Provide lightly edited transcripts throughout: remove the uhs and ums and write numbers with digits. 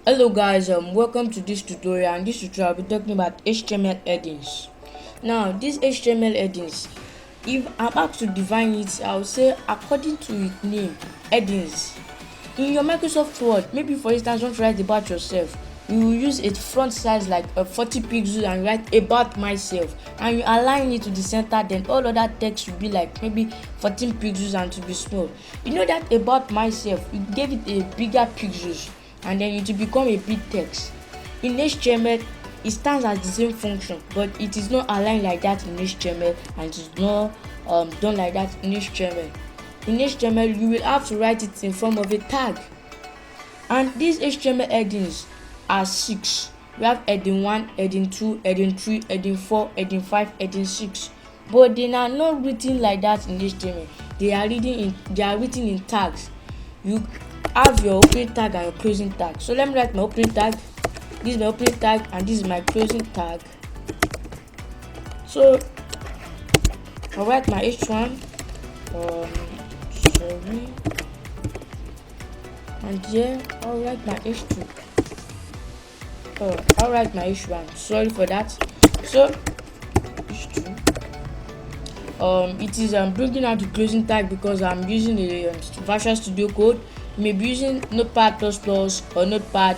Hello guys, welcome to this tutorial. And this tutorial I'll be talking about HTML headings. Now these HTML headings, if I'm asked to define it, I will say according to its name, headings. In your Microsoft Word, maybe for instance you want to write about yourself, you will use a font size like 40 pixels and write about myself, and you align it to the center. Then all other text will be like maybe 14 pixels and to be small. You know that about myself, you gave it a bigger pixels and then it will become a big text. In HTML, it stands as the same function, but it is not aligned like that in HTML, and it is not done like that in HTML. In HTML, you will have to write it in form of a tag, and these HTML headings are 6. We have heading 1, heading 2, heading 3, heading 4, heading 5, heading 6. But they are not written like that in HTML. They are written in tags. You have your opening tag and your closing tag. So let me write my opening tag. This is my opening tag and this is my closing tag. So I'll write my H1. And here I'll write my H2. I'll write my H1. Sorry for that. So H2. It is bringing out the closing tag because I'm using a Visual Studio Code. You may be using Notepad++ or Notepad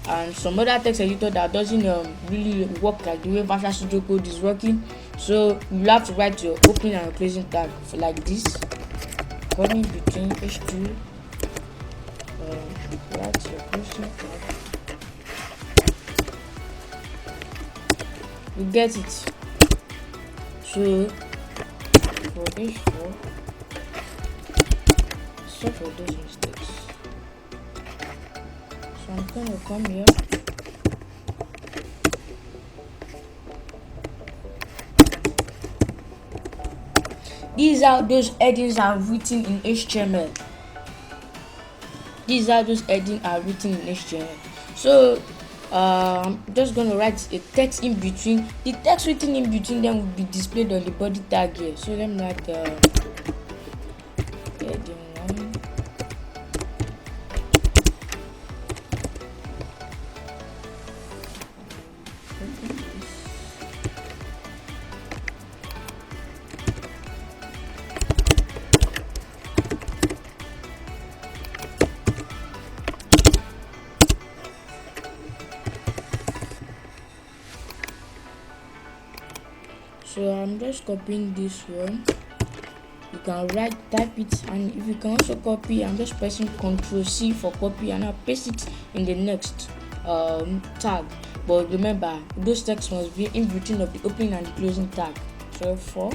and some other text editor that doesn't really work like the way Visual Studio Code is working. So you have to write your opening and closing tag for like this. Coming between H2. Write your closing tag. You get it. So for H4, sorry for those mistakes. So I'm gonna come here. These are those headings are written in HTML. These are those headings are written in HTML. So I'm just gonna write a text in between. The text written in between them will be displayed on the body tag here. So let me write heading 1. So I'm just copying this one. You can type it, and if you can also copy, I'm just pressing Ctrl+C for copy, and I'll paste it in the next tag. But remember, those text must be in between of the opening and the closing tag. So 4.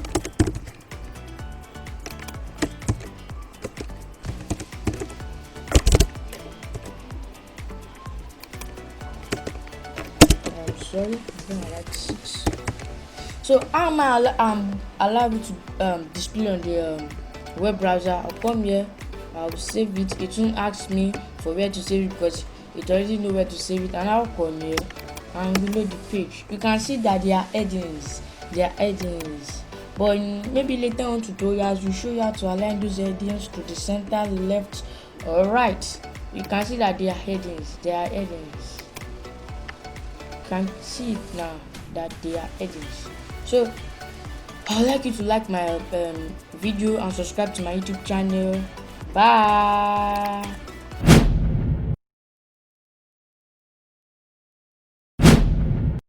I'm sorry, I'm gonna write 6. So how am I allowed to display on the web browser? I'll come here, I'll save it. It won't ask me for where to save it because it already know where to save it, and I'll come here and reload the page. You can see that they are headings. But maybe later on tutorials will show you how to align those headings to the center, left or right. You can see that they are headings. You can see it now that they are headings. So I'd like you to like my video and subscribe to my YouTube channel. Bye.